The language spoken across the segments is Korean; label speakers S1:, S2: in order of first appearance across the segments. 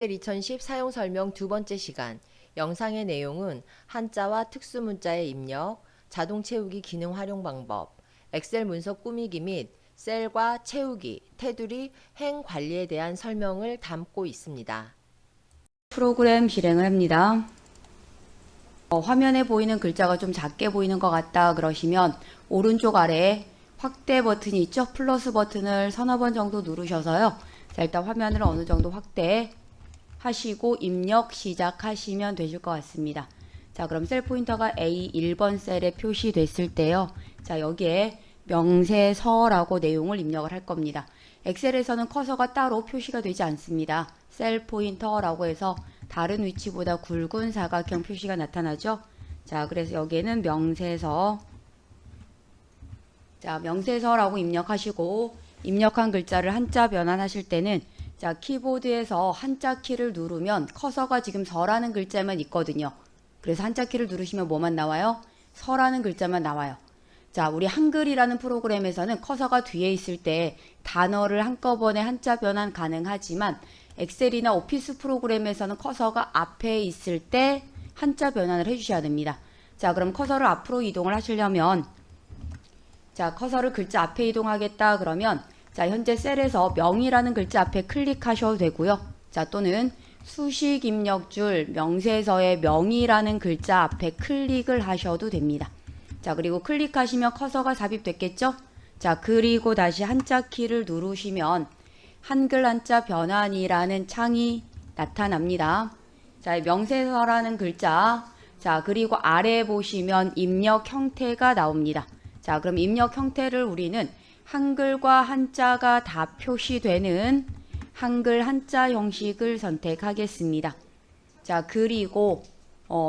S1: 2010 사용 설명 두 번째 시간. 영상의 내용은 한자와 특수문자의 입력, 자동 채우기 기능 활용 방법, 엑셀 문서 꾸미기 및 셀과 채우기, 테두리, 행 관리에 대한 설명을 담고 있습니다.
S2: 프로그램 실행을 합니다. 화면에 보이는 글자가 좀 작게 보이는 것 같다 그러시면 오른쪽 아래에 확대 버튼이 있죠? 플러스 버튼을 서너 번 정도 누르셔서요. 자, 일단 화면을 어느 정도 확대 하시고 입력 시작하시면 되실 것 같습니다. 자, 그럼 셀 포인터가 A1번 셀에 표시됐을 때요. 자, 여기에 명세서라고 내용을 입력을 할 겁니다. 엑셀에서는 커서가 따로 표시가 되지 않습니다. 셀 포인터라고 해서 다른 위치보다 굵은 사각형 표시가 나타나죠. 자, 그래서 여기에는 명세서. 자, 명세서라고 입력하시고 입력한 글자를 한자 변환하실 때는 자, 키보드에서 한자 키를 누르면 커서가 지금 서라는 글자만 있거든요. 그래서 한자 키를 누르시면 뭐만 나와요? 서라는 글자만 나와요. 자, 우리 한글이라는 프로그램에서는 커서가 뒤에 있을 때 단어를 한꺼번에 한자 변환 가능하지만 엑셀이나 오피스 프로그램에서는 커서가 앞에 있을 때 한자 변환을 해주셔야 됩니다. 자, 그럼 커서를 앞으로 이동을 하시려면 자, 커서를 글자 앞에 이동하겠다 그러면 자, 현재 셀에서 명이라는 글자 앞에 클릭하셔도 되고요. 자, 또는 수식 입력줄 명세서의 명이라는 글자 앞에 클릭을 하셔도 됩니다. 자, 그리고 클릭하시면 커서가 삽입됐겠죠? 자, 그리고 다시 한자 키를 누르시면 한글 한자 변환이라는 창이 나타납니다. 자, 명세서라는 글자. 자, 그리고 아래 보시면 입력 형태가 나옵니다. 자, 그럼 입력 형태를 우리는 한글과 한자가 다 표시되는 한글 한자 형식을 선택하겠습니다. 자, 그리고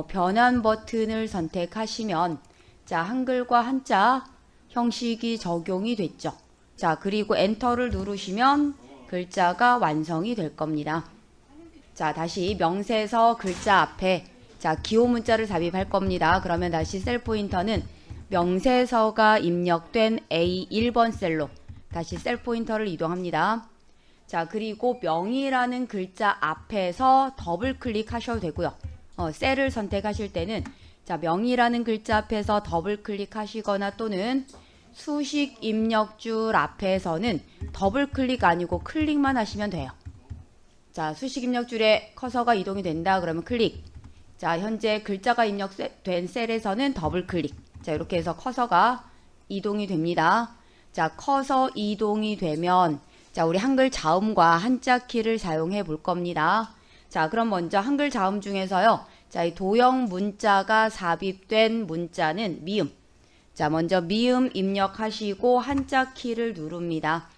S2: 변환 버튼을 선택하시면 자, 한글과 한자 형식이 적용이 됐죠. 자, 그리고 엔터를 누르시면 글자가 완성이 될 겁니다. 자, 다시 명세서 글자 앞에 자, 기호 문자를 삽입할 겁니다. 그러면 다시 셀 포인터는 명세서가 입력된 A1번 셀로 다시 셀 포인터를 이동합니다. 자, 그리고 명이라는 글자 앞에서 더블 클릭하셔도 되고요. 셀을 선택하실 때는 자, 명이라는 글자 앞에서 더블 클릭하시거나 또는 수식 입력줄 앞에서는 더블 클릭 아니고 클릭만 하시면 돼요. 자, 수식 입력줄에 커서가 이동이 된다 그러면 클릭. 자, 현재 글자가 입력된 셀에서는 더블 클릭. 자, 이렇게 해서 커서가 이동이 됩니다. 자, 커서 이동이 되면 자, 우리 한글 자음과 한자 키를 사용해 볼 겁니다. 자, 그럼 먼저 한글 자음 중에서요. 자, 이 도형 문자가 삽입된 문자는 미음. 자, 먼저 미음 입력하시고 한자 키를 누릅니다.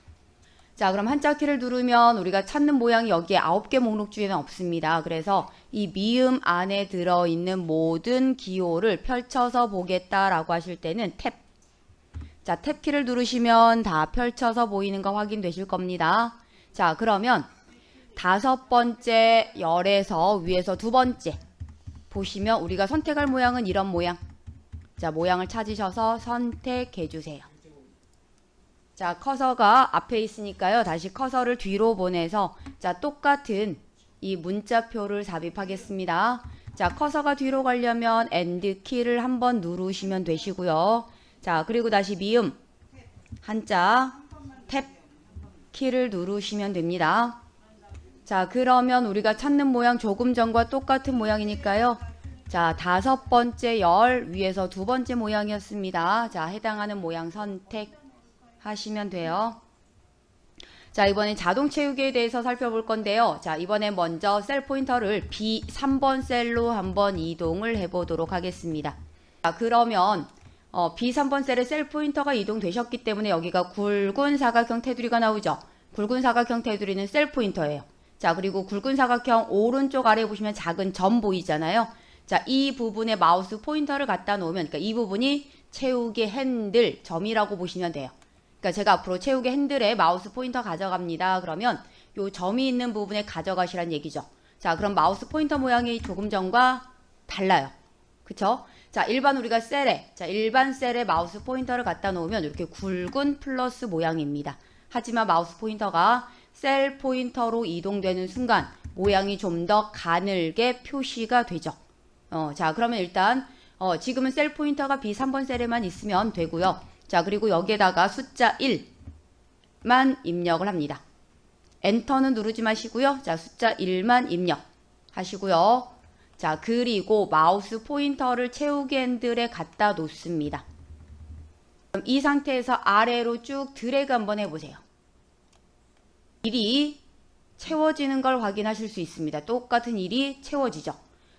S2: 자, 그럼 한자 키를 누르면 우리가 찾는 모양이 여기에 9개 목록 중에는 없습니다. 그래서 이 미음 안에 들어있는 모든 기호를 펼쳐서 보겠다라고 하실 때는 탭. 자, 탭 키를 누르시면 다 펼쳐서 보이는 거 확인되실 겁니다. 자, 그러면 5번째 열에서 위에서 2번째 보시면 우리가 선택할 모양은 이런 모양. 자, 모양을 찾으셔서 선택해 주세요. 자, 커서가 앞에 있으니까요. 다시 커서를 뒤로 보내서 자, 똑같은 이 문자표를 삽입하겠습니다. 자, 커서가 뒤로 가려면 엔드 키를 한번 누르시면 되시고요. 자, 그리고 다시 미음 한자 탭 키를 누르시면 됩니다. 자, 그러면 우리가 찾는 모양 조금 전과 똑같은 모양이니까요. 자, 5번째 열 위에서 2번째 모양이었습니다. 자, 해당하는 모양 선택하시면 돼요. 자, 이번엔 자동 채우기에 대해서 살펴볼 건데요. 자, 이번에 먼저 셀 포인터를 B3번 셀로 한번 이동을 해보도록 하겠습니다. 자, 그러면 B3번 셀에 셀 포인터가 이동되셨기 때문에 여기가 굵은 사각형 테두리가 나오죠. 굵은 사각형 테두리는 셀 포인터예요. 자, 그리고 굵은 사각형 오른쪽 아래 보시면 작은 점 보이잖아요. 자, 이 부분에 마우스 포인터를 갖다 놓으면 그러니까 이 부분이 채우기 핸들 점이라고 보시면 돼요. 그러니까 제가 앞으로 채우기 핸들에 마우스 포인터 가져갑니다. 그러면 요 점이 있는 부분에 가져가시란 얘기죠. 자, 그럼 마우스 포인터 모양이 조금 전과 달라요. 그쵸? 자, 일반 우리가 셀에 자, 일반 셀에 마우스 포인터를 갖다 놓으면 이렇게 굵은 플러스 모양입니다. 하지만 마우스 포인터가 셀 포인터로 이동되는 순간 모양이 좀 더 가늘게 표시가 되죠. 자, 그러면 일단 지금은 셀 포인터가 B3번 셀에만 있으면 되고요. 자, 그리고 여기에다가 숫자 1만 입력을 합니다. 엔터는 누르지 마시고요. 자, 숫자 1만 입력하시고요. 자, 그리고 마우스 포인터를 채우기 핸들에 갖다 놓습니다. 그럼 이 상태에서 아래로 쭉 드래그 한번 해보세요. 일이 채워지는 걸 확인하실 수 있습니다. 똑같은 일이 채워지죠.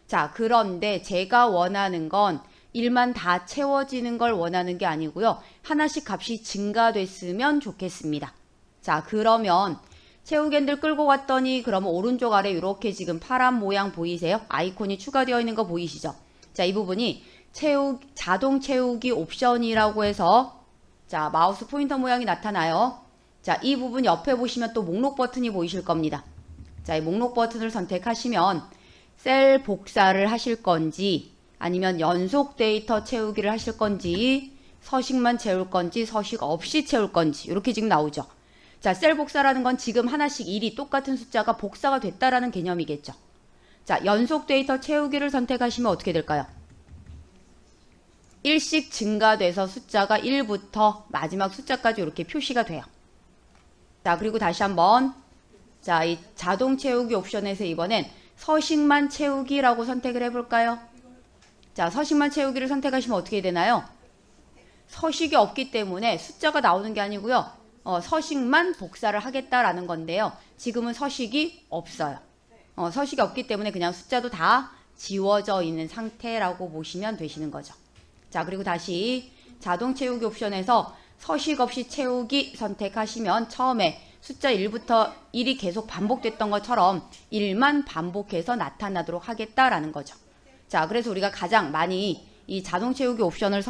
S2: 자, 그런데 제가 원하는 건 1만 다 채워지는 걸 원하는 게 아니고요. 하나씩 값이 증가됐으면 좋겠습니다. 자, 그러면 채우기 핸들 끌고 갔더니 그러면 오른쪽 아래 이렇게 지금 파란 모양 보이세요? 아이콘이 추가되어 있는 거 보이시죠? 자, 이 부분이 자동 채우기 옵션이라고 해서 자, 마우스 포인터 모양이 나타나요. 자, 이 부분 옆에 보시면 또 목록 버튼이 보이실 겁니다. 자, 이 목록 버튼을 선택하시면 셀 복사를 하실 건지 아니면 연속 데이터 채우기를 하실 건지 서식만 채울 건지 서식 없이 채울 건지 이렇게 지금 나오죠. 자, 셀 복사라는 건 지금 하나씩 일이 똑같은 숫자가 복사가 됐다라는 개념이겠죠. 자, 연속 데이터 채우기를 선택하시면 어떻게 될까요? 1씩 증가돼서 숫자가 1부터 마지막 숫자까지 이렇게 표시가 돼요. 자, 그리고 다시 한번 자, 이 자동 채우기 옵션에서 이번엔 서식만 채우기라고 선택을 해볼까요? 자, 서식만 채우기를 선택하시면 어떻게 되나요? 서식이 없기 때문에 숫자가 나오는 게 아니고요. 서식만 복사를 하겠다라는 건데요. 지금은 서식이 없어요. 서식이 없기 때문에 그냥 숫자도 다 지워져 있는 상태라고 보시면 되시는 거죠. 자, 그리고 다시 자동 채우기 옵션에서 서식 없이 채우기 선택하시면 처음에 숫자 1부터 1이 계속 반복됐던 것처럼 1만 반복해서 나타나도록 하겠다라는 거죠. 자, 그래서 우리가 가장 많이 이 자동 채우기 옵션을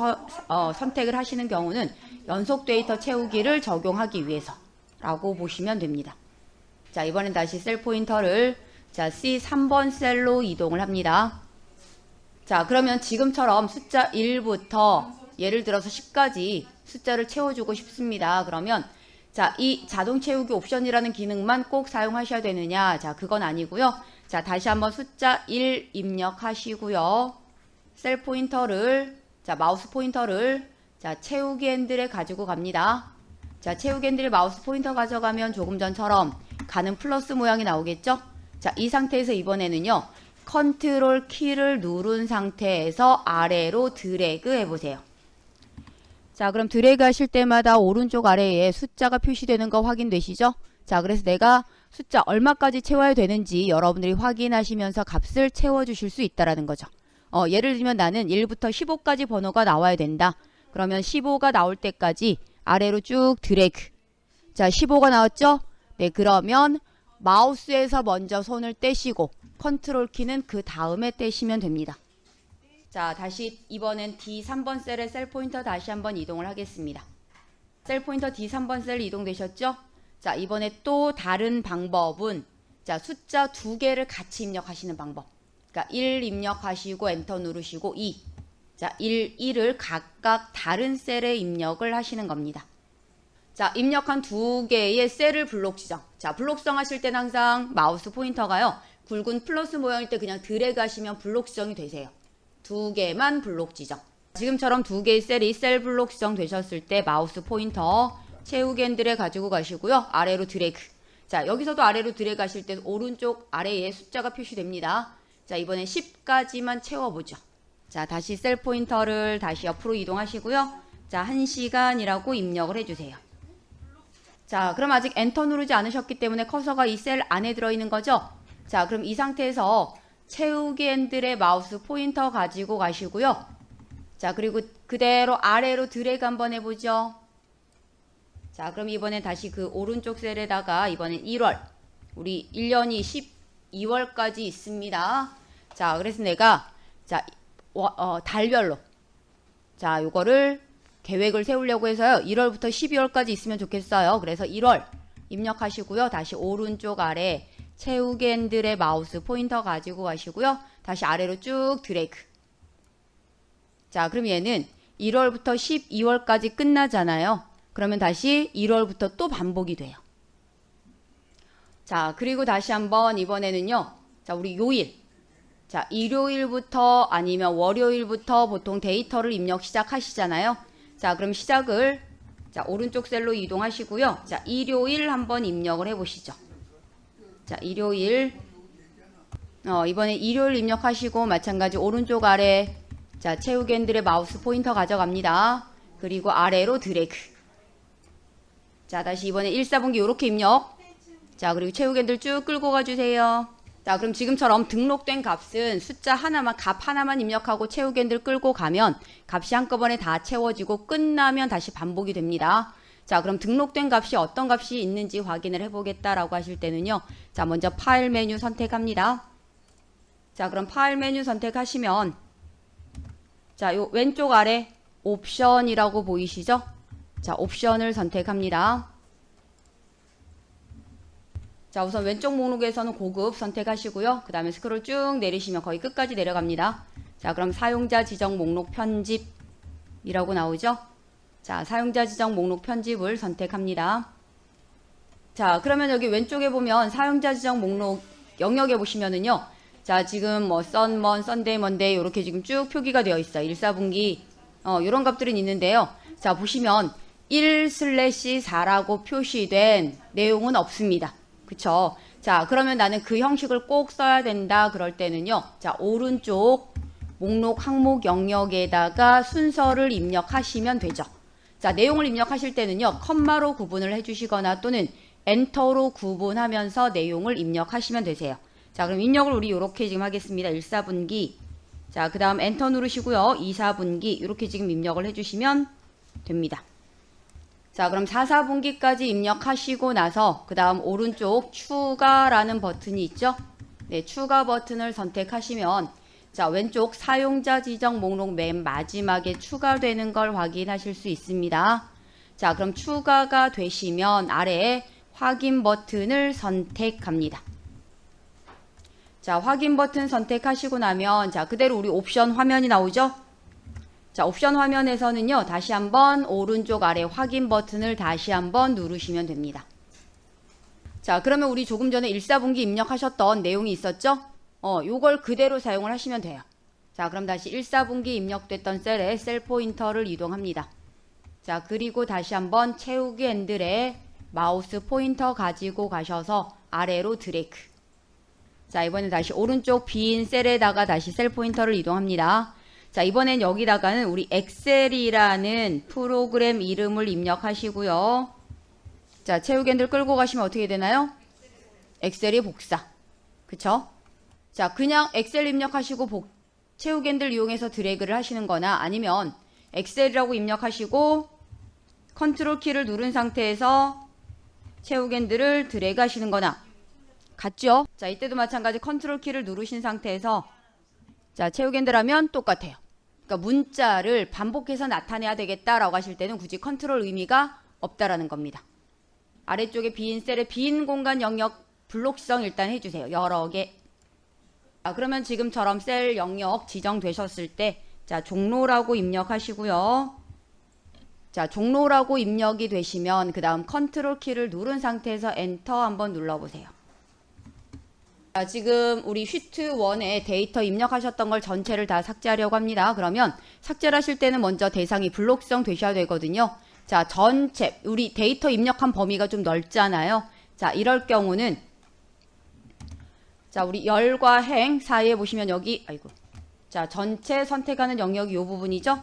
S2: 선택을 하시는 경우는 연속 데이터 채우기를 적용하기 위해서라고 보시면 됩니다. 자, 이번엔 다시 셀 포인터를 자, C3번 셀로 이동을 합니다. 자, 그러면 지금처럼 숫자 1부터 예를 들어서 10까지 숫자를 채워주고 싶습니다. 그러면 자, 이 자동 채우기 옵션이라는 기능만 꼭 사용하셔야 되느냐? 자, 그건 아니고요. 자, 다시 한번 숫자 1 입력하시고요. 셀 포인터를 자, 마우스 포인터를 자, 채우기 핸들에 가지고 갑니다. 자, 채우기 핸들에 마우스 포인터 가져가면 조금 전처럼 가는 플러스 모양이 나오겠죠? 자, 이 상태에서 이번에는요. 컨트롤 키를 누른 상태에서 아래로 드래그 해보세요. 자, 그럼 드래그 하실 때마다 오른쪽 아래에 숫자가 표시되는 거 확인되시죠? 자, 그래서 내가 숫자 얼마까지 채워야 되는지 여러분들이 확인하시면서 값을 채워주실 수 있다라는 거죠. 예를 들면 나는 1부터 15까지 번호가 나와야 된다. 그러면 15가 나올 때까지 아래로 쭉 드래그. 자, 15가 나왔죠? 네, 그러면 마우스에서 먼저 손을 떼시고 컨트롤 키는 그 다음에 떼시면 됩니다. 자, 다시 이번엔 D3번 셀에 셀 포인터 다시 한번 이동을 하겠습니다. 셀 포인터 D3번 셀 이동되셨죠? 자, 이번에 또 다른 방법은 자, 숫자 두 개를 같이 입력하시는 방법. 그러니까 1 입력하시고 엔터 누르시고 2. 자, 1을 각각 다른 셀에 입력을 하시는 겁니다. 자, 입력한 두 개의 셀을 블록 지정. 자, 블록 지정하실 때는 항상 마우스 포인터가요. 굵은 플러스 모양일 때 그냥 드래그 하시면 블록 지정이 되세요. 두 개만 블록 지정. 지금처럼 두 개의 셀이 셀 블록 지정 되셨을 때 마우스 포인터 채우기 핸들에 가지고 가시고요. 아래로 드래그. 자, 여기서도 아래로 드래그 하실 때 오른쪽 아래에 숫자가 표시됩니다. 자, 이번엔 10까지만 채워보죠. 자, 다시 셀 포인터를 다시 옆으로 이동하시고요. 자, 1시간이라고 입력을 해주세요. 자, 그럼 아직 엔터 누르지 않으셨기 때문에 커서가 이 셀 안에 들어있는 거죠? 자, 그럼 이 상태에서 채우기 핸들에 마우스 포인터 가지고 가시고요. 자, 그리고 그대로 아래로 드래그 한번 해보죠. 자, 그럼 이번엔 다시 그 오른쪽 셀에다가 이번엔 1월. 우리 1년이 12월까지 있습니다. 자, 그래서 내가 자, 달별로 자, 요거를 계획을 세우려고 해서요. 1월부터 12월까지 있으면 좋겠어요. 그래서 1월 입력하시고요. 다시 오른쪽 아래 채우기 핸들에 마우스 포인터 가지고 가시고요. 다시 아래로 쭉 드래그. 자, 그럼 얘는 1월부터 12월까지 끝나잖아요. 그러면 다시 1월부터 또 반복이 돼요. 자, 그리고 다시 한번 이번에는요. 자, 우리 요일. 자, 일요일부터 아니면 월요일부터 보통 데이터를 입력 시작하시잖아요. 자, 그럼 시작을 자, 오른쪽 셀로 이동하시고요. 자, 일요일 한번 입력을 해보시죠. 자, 일요일. 이번에 일요일 입력하시고 마찬가지 오른쪽 아래 자, 채우겐들의 마우스 포인터 가져갑니다. 그리고 아래로 드래그. 자, 다시 이번에 1, 4분기 이렇게 입력. 자, 그리고 채우겐들 쭉 끌고 가주세요. 자, 그럼 지금처럼 등록된 값은 숫자 하나만, 값 하나만 입력하고 채우겐들 끌고 가면 값이 한꺼번에 다 채워지고 끝나면 다시 반복이 됩니다. 자, 그럼 등록된 값이 어떤 값이 있는지 확인을 해보겠다라고 하실 때는요. 자, 먼저 파일 메뉴 선택합니다. 자, 그럼 파일 메뉴 선택하시면 자, 요 왼쪽 아래 옵션이라고 보이시죠? 자, 옵션을 선택합니다. 자, 우선 왼쪽 목록에서는 고급 선택하시고요. 그 다음에 스크롤 쭉 내리시면 거의 끝까지 내려갑니다. 자, 그럼 사용자 지정 목록 편집이라고 나오죠? 자, 사용자 지정 목록 편집을 선택합니다. 자, 그러면 여기 왼쪽에 보면 사용자 지정 목록 영역에 보시면은요. 자, 지금 뭐 썬먼, 썬데이, 먼데이 이렇게 지금 쭉 표기가 되어 있어요. 1, 4분기 이런 값들은 있는데요. 자, 보시면 1/4라고 표시된 내용은 없습니다. 그쵸? 자, 그러면 나는 그 형식을 꼭 써야 된다. 그럴 때는요. 자, 오른쪽 목록 항목 영역에다가 순서를 입력하시면 되죠. 자, 내용을 입력하실 때는요. 컴마로 구분을 해주시거나 또는 엔터로 구분하면서 내용을 입력하시면 되세요. 자, 그럼 입력을 우리 이렇게 지금 하겠습니다. 1, 4분기. 자, 그 다음 엔터 누르시고요. 2, 4분기 이렇게 지금 입력을 해주시면 됩니다. 자, 그럼 4, 4분기까지 입력하시고 나서 그 다음 오른쪽 추가라는 버튼이 있죠? 네, 추가 버튼을 선택하시면 자, 왼쪽 사용자 지정 목록 맨 마지막에 추가되는 걸 확인하실 수 있습니다. 자, 그럼 추가가 되시면 아래에 확인 버튼을 선택합니다. 자, 확인 버튼 선택하시고 나면 자, 그대로 우리 옵션 화면이 나오죠? 자, 옵션 화면에서는요. 다시 한번 오른쪽 아래 확인 버튼을 다시 한번 누르시면 됩니다. 자, 그러면 우리 조금 전에 1, 4분기 입력하셨던 내용이 있었죠? 요걸 그대로 사용을 하시면 돼요. 자, 그럼 다시 1, 4분기 입력됐던 셀에 셀 포인터를 이동합니다. 자, 그리고 다시 한번 채우기 핸들에 마우스 포인터 가지고 가셔서 아래로 드래그. 자, 이번엔 다시 오른쪽 빈 셀에다가 다시 셀 포인터를 이동합니다. 자, 이번엔 여기다가는 우리 엑셀이라는 프로그램 이름을 입력하시고요. 자, 채우겐들 끌고 가시면 어떻게 되나요? 엑셀이 복사. 그쵸? 자, 그냥 엑셀 입력하시고 채우겐들 이용해서 드래그를 하시는 거나 아니면 엑셀이라고 입력하시고 컨트롤 키를 누른 상태에서 채우겐들을 드래그 하시는 거나 같죠? 자, 이때도 마찬가지 컨트롤 키를 누르신 상태에서 자, 채우겐들 하면 똑같아요. 그러니까 문자를 반복해서 나타내야 되겠다라고 하실 때는 굳이 컨트롤 의미가 없다라는 겁니다. 아래쪽에 빈 셀에 빈 공간 영역 블록성 일단 해주세요. 여러 개. 자, 그러면 지금처럼 셀 영역 지정되셨을 때 자, 종로라고 입력하시고요. 자, 종로라고 입력이 되시면 그 다음 컨트롤 키를 누른 상태에서 엔터 한번 눌러보세요. 자, 지금 우리 슈트 1에 데이터 입력하셨던 걸 전체를 다 삭제하려고 합니다. 그러면 삭제를 하실 때는 먼저 대상이 블록성 되셔야 되거든요. 자, 전체 우리 데이터 입력한 범위가 좀 넓잖아요. 자, 이럴 경우는 자, 우리 열과 행 사이에 보시면 여기 자, 전체 선택하는 영역이 이 부분이죠.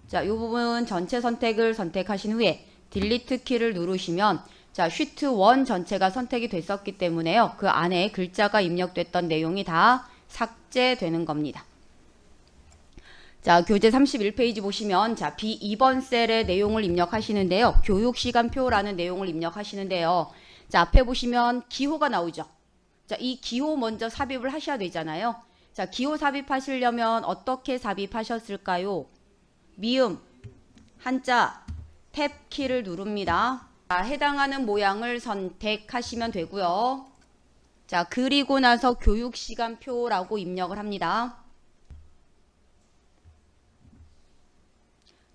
S2: 자, 이 부분 전체 선택을 선택하신 후에 딜리트 키를 누르시면 자, 슈트 1 전체가 선택이 됐었기 때문에요. 그 안에 글자가 입력됐던 내용이 다 삭제되는 겁니다. 자, 교재 31페이지 보시면 자, B2번 셀의 내용을 입력하시는데요. 교육시간표라는 내용을 입력하시는데요. 자, 앞에 보시면 기호가 나오죠. 자, 이 기호 먼저 삽입을 하셔야 되잖아요. 자, 기호 삽입하시려면 어떻게 삽입하셨을까요? 미음, 한자, 탭 키를 누릅니다. 자, 해당하는 모양을 선택하시면 되고요. 자, 그리고 나서 교육시간표라고 입력을 합니다.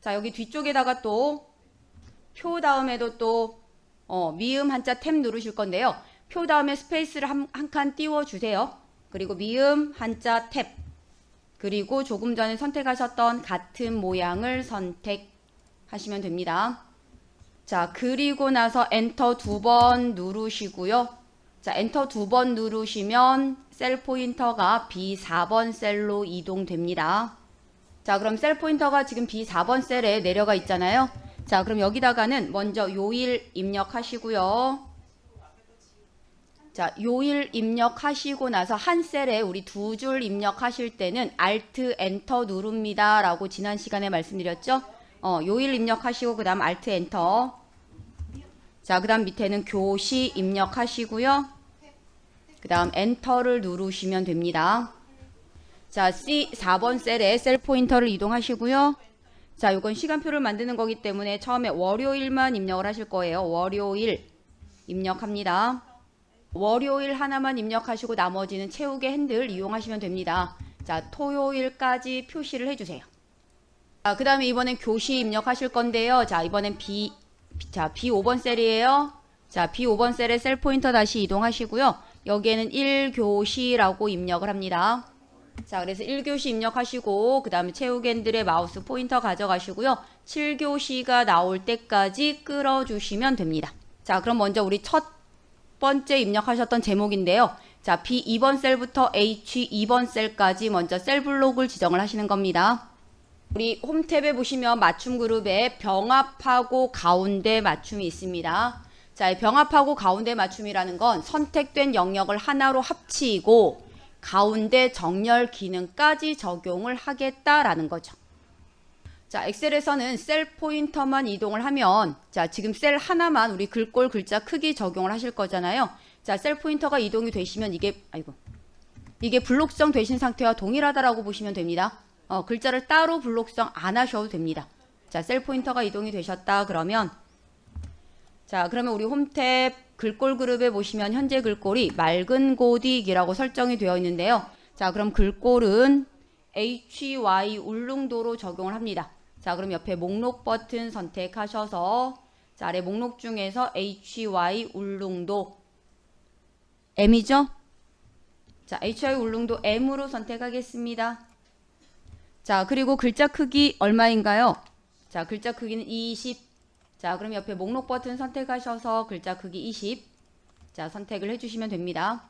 S2: 자, 여기 뒤쪽에다가 또 표 다음에도 또 미음 한자 탭 누르실 건데요. 표 다음에 스페이스를 한 칸 띄워주세요. 그리고 미음 한자 탭, 그리고 조금 전에 선택하셨던 같은 모양을 선택하시면 됩니다. 자, 그리고 나서 엔터 2번 누르시고요. 자, 엔터 2번 누르시면 셀 포인터가 B4번 셀로 이동됩니다. 자, 그럼 셀 포인터가 지금 B4번 셀에 내려가 있잖아요. 자, 그럼 여기다가는 먼저 요일 입력하시고요. 자, 요일 입력하시고 나서 한 셀에 우리 2줄 입력하실 때는 Alt 엔터 누릅니다 라고 지난 시간에 말씀드렸죠. 요일 입력하시고 그 다음 Alt 엔터. 자, 그 다음 밑에는 교시 입력하시고요. 그 다음 엔터를 누르시면 됩니다. 자, C4번 셀에 셀 포인터를 이동하시고요. 자, 이건 시간표를 만드는 거기 때문에 처음에 월요일만 입력을 하실 거예요. 월요일 입력합니다. 월요일 하나만 입력하시고 나머지는 채우기 핸들 이용하시면 됩니다. 자, 토요일까지 표시를 해주세요. 자, 그 다음에 이번엔 교시 입력하실 건데요. 자, 이번엔 B5번 셀이에요. 자, B5번 셀에 셀 포인터 다시 이동하시고요. 여기에는 1교시라고 입력을 합니다. 자, 그래서 1교시 입력하시고 그 다음에 채우기 핸들에 마우스 포인터 가져가시고요. 7교시가 나올 때까지 끌어주시면 됩니다. 자, 그럼 먼저 우리 첫 번째 입력하셨던 제목인데요. 자, B2번 셀부터 H2번 셀까지 먼저 셀 블록을 지정을 하시는 겁니다. 우리 홈 탭에 보시면 맞춤 그룹에 병합하고 가운데 맞춤이 있습니다. 자, 이 병합하고 가운데 맞춤이라는 건 선택된 영역을 하나로 합치고 가운데 정렬 기능까지 적용을 하겠다라는 거죠. 자, 엑셀에서는 셀 포인터만 이동을 하면, 자, 지금 셀 하나만 우리 글꼴 글자 크기 적용을 하실 거잖아요. 자, 셀 포인터가 이동이 되시면 이게 블록성 되신 상태와 동일하다라고 보시면 됩니다. 글자를 따로 블록성 안 하셔도 됩니다. 자, 셀 포인터가 이동이 되셨다 그러면, 자, 그러면 우리 홈탭 글꼴 그룹에 보시면 현재 글꼴이 맑은 고딕이라고 설정이 되어 있는데요. 자, 그럼 글꼴은 HY 울릉도로 적용을 합니다. 자, 그럼 옆에 목록 버튼 선택하셔서, 자, 아래 목록 중에서 HY 울릉도 M이죠? 자, HY 울릉도 M으로 선택하겠습니다. 자, 그리고 글자 크기 얼마인가요? 자, 글자 크기는 20. 자, 그럼 옆에 목록 버튼 선택하셔서 글자 크기 20. 자, 선택을 해주시면 됩니다.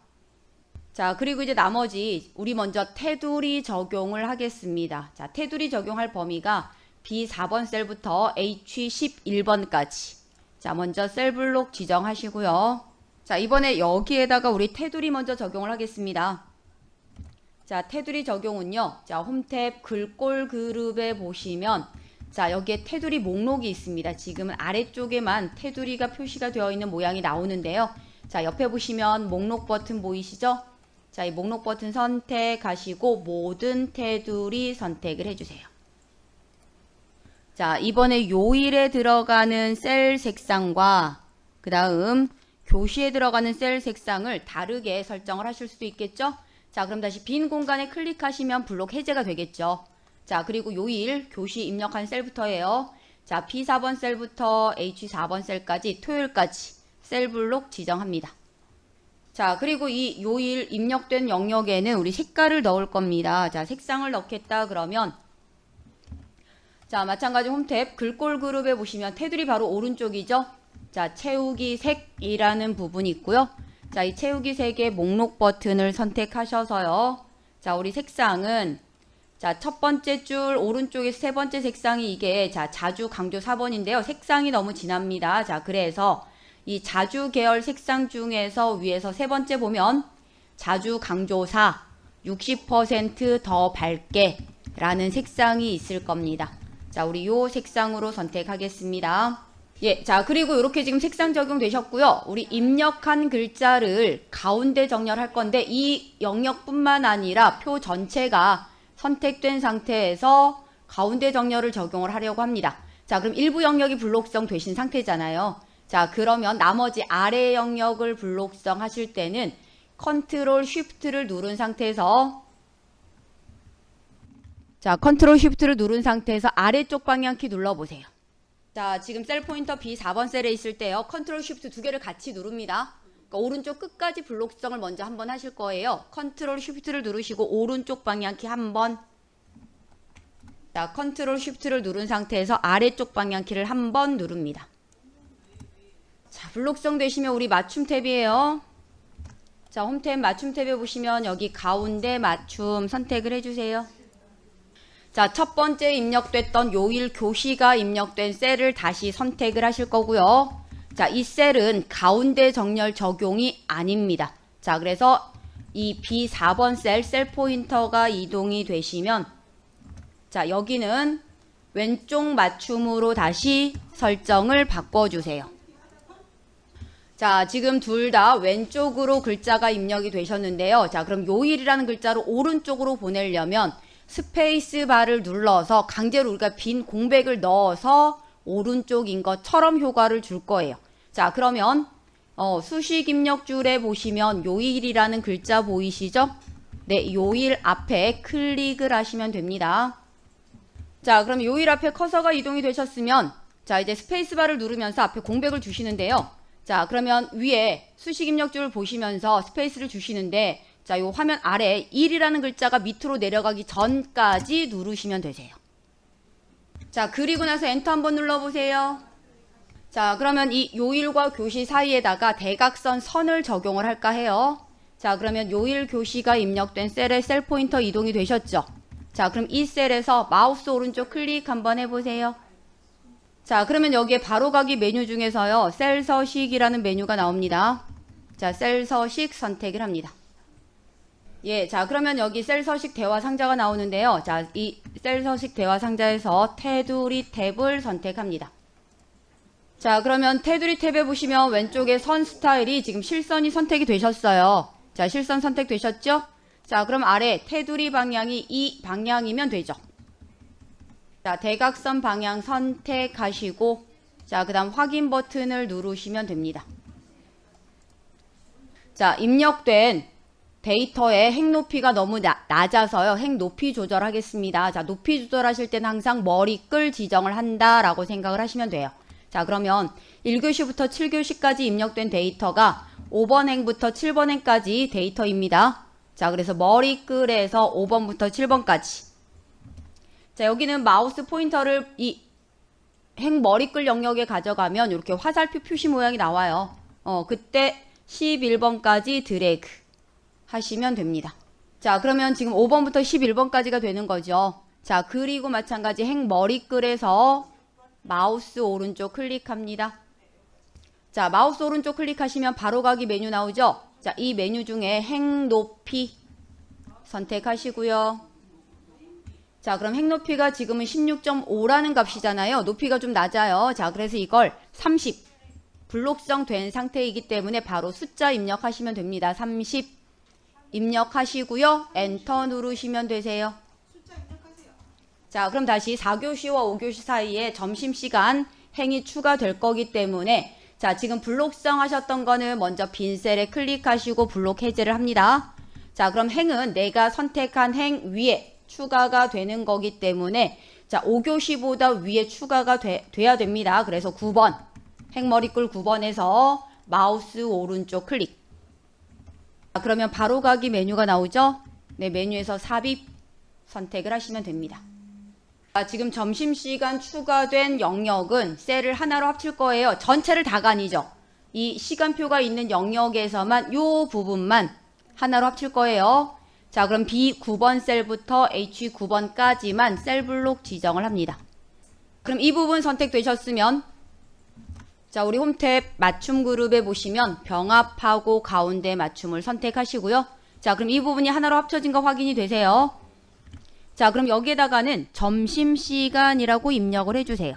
S2: 자, 그리고 이제 나머지 우리 먼저 테두리 적용을 하겠습니다. 자, 테두리 적용할 범위가 B4번 셀부터 H11번까지. 자, 먼저 셀 블록 지정하시고요. 자, 이번에 여기에다가 우리 테두리 먼저 적용을 하겠습니다. 자, 테두리 적용은요. 자, 홈탭 글꼴 그룹에 보시면, 자, 여기에 테두리 목록이 있습니다. 지금은 아래쪽에만 테두리가 표시가 되어 있는 모양이 나오는데요. 자, 옆에 보시면 목록 버튼 보이시죠? 자, 이 목록 버튼 선택하시고 모든 테두리 선택을 해주세요. 자, 이번에 요일에 들어가는 셀 색상과 그 다음 교시에 들어가는 셀 색상을 다르게 설정을 하실 수도 있겠죠? 자, 그럼 다시 빈 공간에 클릭하시면 블록 해제가 되겠죠. 자, 그리고 요일, 교시 입력한 셀부터예요. 자, B4번 셀부터 H4번 셀까지 토요일까지 셀 블록 지정합니다. 자, 그리고 이 요일 입력된 영역에는 우리 색깔을 넣을 겁니다. 자, 색상을 넣겠다 그러면, 자, 마찬가지 홈탭 글꼴 그룹에 보시면 테두리 바로 오른쪽이죠. 자, 채우기 색이라는 부분이 있고요. 자, 이 채우기 색의 목록 버튼을 선택하셔서요. 자, 우리 색상은, 자, 첫 번째 줄 오른쪽에 세 번째 색상이 이게, 자, 자주 강조 4번인데요. 색상이 너무 진합니다. 자, 그래서 이 자주 계열 색상 중에서 위에서 세 번째 보면 자주 강조 4, 60% 더 밝게 라는 색상이 있을 겁니다. 자, 우리 요 색상으로 선택하겠습니다. 예, 자, 그리고 이렇게 지금 색상 적용되셨고요. 우리 입력한 글자를 가운데 정렬할 건데 이 영역뿐만 아니라 표 전체가 선택된 상태에서 가운데 정렬을 적용을 하려고 합니다. 자, 그럼 일부 영역이 블록성 되신 상태잖아요. 자, 그러면 나머지 아래 영역을 블록성 하실 때는 컨트롤 쉬프트를 누른 상태에서, 자, 컨트롤 쉬프트를 누른 상태에서 아래쪽 방향키 눌러보세요. 자, 지금 셀 포인터 B4번 셀에 있을 때요. 컨트롤 쉬프트 두 개를 같이 누릅니다. 그러니까 오른쪽 끝까지 블록 수정을 먼저 한번 하실 거예요. 컨트롤 쉬프트를 누르시고 오른쪽 방향키 한번. 자, 컨트롤 쉬프트를 누른 상태에서 아래쪽 방향키를 한번 누릅니다. 자, 블록 수정 되시면 우리 맞춤 탭이에요. 자, 홈탭 맞춤 탭에 보시면 여기 가운데 맞춤 선택을 해주세요. 자, 첫 번째 입력됐던 요일 교시가 입력된 셀을 다시 선택을 하실 거고요. 자, 이 셀은 가운데 정렬 적용이 아닙니다. 자, 그래서 이 B4번 셀 포인터가 이동이 되시면 자, 여기는 왼쪽 맞춤으로 다시 설정을 바꿔주세요. 자, 지금 둘 다 왼쪽으로 글자가 입력이 되셨는데요. 자, 그럼 요일이라는 글자를 오른쪽으로 보내려면 스페이스 바를 눌러서 강제로 우리가 빈 공백을 넣어서 오른쪽인 것처럼 효과를 줄 거예요. 자, 그러면 수식 입력줄에 보시면 요일이라는 글자 보이시죠? 네, 요일 앞에 클릭을 하시면 됩니다. 자, 그럼 요일 앞에 커서가 이동이 되셨으면 자, 이제 스페이스 바를 누르면서 앞에 공백을 주시는데요. 자, 그러면 위에 수식 입력줄을 보시면서 스페이스를 주시는데 자, 요 화면 아래 1이라는 글자가 밑으로 내려가기 전까지 누르시면 되세요. 자, 그리고 나서 엔터 한번 눌러보세요. 자, 그러면 이 요일과 교시 사이에다가 대각선 선을 적용을 할까 해요. 자, 그러면 요일 교시가 입력된 셀에 셀 포인터 이동이 되셨죠? 자, 그럼 이 셀에서 마우스 오른쪽 클릭 한번 해보세요. 자, 그러면 여기에 바로가기 메뉴 중에서요, 셀 서식이라는 메뉴가 나옵니다. 자, 셀 서식 선택을 합니다. 예, 자, 그러면 여기 셀 서식 대화 상자가 나오는데요. 자, 이 셀 서식 대화 상자에서 테두리 탭을 선택합니다. 자, 그러면 테두리 탭에 보시면 왼쪽에 선 스타일이 지금 실선이 선택이 되셨어요. 자, 실선 선택되셨죠? 자, 그럼 아래 테두리 방향이 이 방향이면 되죠. 자, 대각선 방향 선택하시고 자, 그 다음 확인 버튼을 누르시면 됩니다. 자, 입력된 데이터의 행 높이가 너무 낮아서요. 행 높이 조절하겠습니다. 자, 높이 조절하실 때는 항상 머리끌 지정을 한다라고 생각을 하시면 돼요. 자, 그러면 1교시부터 7교시까지 입력된 데이터가 5번 행부터 7번 행까지 데이터입니다. 자, 그래서 머리끌에서 5번부터 7번까지. 자, 여기는 마우스 포인터를 이 행 머리끌 영역에 가져가면 이렇게 화살표 표시 모양이 나와요. 그때 11번까지 드래그 하시면 됩니다. 자, 그러면 지금 5번부터 11번까지가 되는 거죠. 자, 그리고 마찬가지 행 머리끌에서 마우스 오른쪽 클릭합니다. 자, 마우스 오른쪽 클릭하시면 바로가기 메뉴 나오죠. 자, 이 메뉴 중에 행 높이 선택하시고요. 자, 그럼 행 높이가 지금은 16.5라는 값이잖아요. 높이가 좀 낮아요. 자, 그래서 이걸 30 블록성 된 상태이기 때문에 바로 숫자 입력하시면 됩니다. 30 입력하시고요. 엔터 누르시면 되세요. 자, 그럼 다시 4교시와 5교시 사이에 점심시간 행이 추가될 거기 때문에 자, 지금 블록성 하셨던 거는 먼저 빈 셀에 클릭하시고 블록 해제를 합니다. 자, 그럼 행은 내가 선택한 행 위에 추가가 되는 거기 때문에 자, 5교시보다 위에 추가가 돼야 됩니다. 그래서 9번 행머리끌 9번에서 마우스 오른쪽 클릭. 자, 그러면 바로가기 메뉴가 나오죠. 네, 메뉴에서 삽입 선택을 하시면 됩니다. 자, 지금 점심시간 추가된 영역은 셀을 하나로 합칠 거예요. 전체를 다가 아니죠. 이 시간표가 있는 영역에서만 요 부분만 하나로 합칠 거예요. 자, 그럼 B9번 셀부터 H9번까지만 셀 블록 지정을 합니다. 그럼 이 부분 선택되셨으면 자, 우리 홈탭 맞춤 그룹에 보시면 병합하고 가운데 맞춤을 선택하시고요. 자, 그럼 이 부분이 하나로 합쳐진 거 확인이 되세요. 자, 그럼 여기에다가는 점심시간이라고 입력을 해주세요.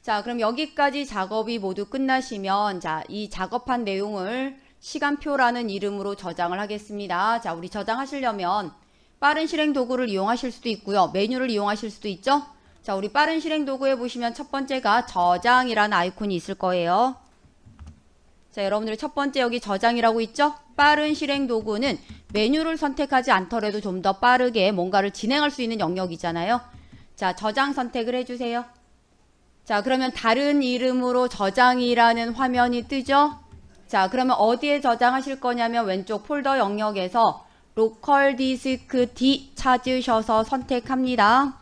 S2: 자, 그럼 여기까지 작업이 모두 끝나시면 자, 이 작업한 내용을 시간표라는 이름으로 저장을 하겠습니다. 자, 우리 저장하시려면 빠른 실행 도구를 이용하실 수도 있고요. 메뉴를 이용하실 수도 있죠. 자, 우리 빠른 실행 도구에 보시면 첫 번째가 저장이라는 아이콘이 있을 거예요. 자, 여러분들 첫 번째 여기 저장이라고 있죠? 빠른 실행 도구는 메뉴를 선택하지 않더라도 좀 더 빠르게 뭔가를 진행할 수 있는 영역이잖아요. 자, 저장 선택을 해주세요. 자, 그러면 다른 이름으로 저장이라는 화면이 뜨죠? 자, 그러면 어디에 저장하실 거냐면 왼쪽 폴더 영역에서 로컬 디스크 D 찾으셔서 선택합니다.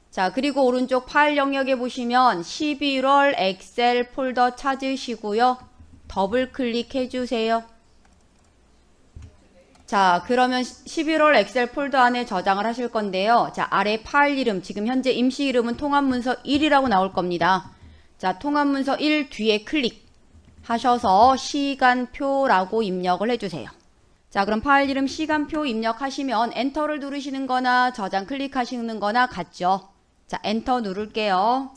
S2: 자, 그리고 오른쪽 파일 영역에 보시면 11월 엑셀 폴더 찾으시고요. 더블 클릭해 주세요. 자, 그러면 11월 엑셀 폴더 안에 저장을 하실 건데요. 자, 아래 파일 이름, 지금 현재 임시 이름은 통합문서 1이라고 나올 겁니다. 자, 통합문서 1 뒤에 클릭하셔서 시간표라고 입력을 해주세요. 자, 그럼 파일 이름 시간표 입력하시면 엔터를 누르시는 거나 저장 클릭하시는 거나 같죠. 자, 엔터 누를게요.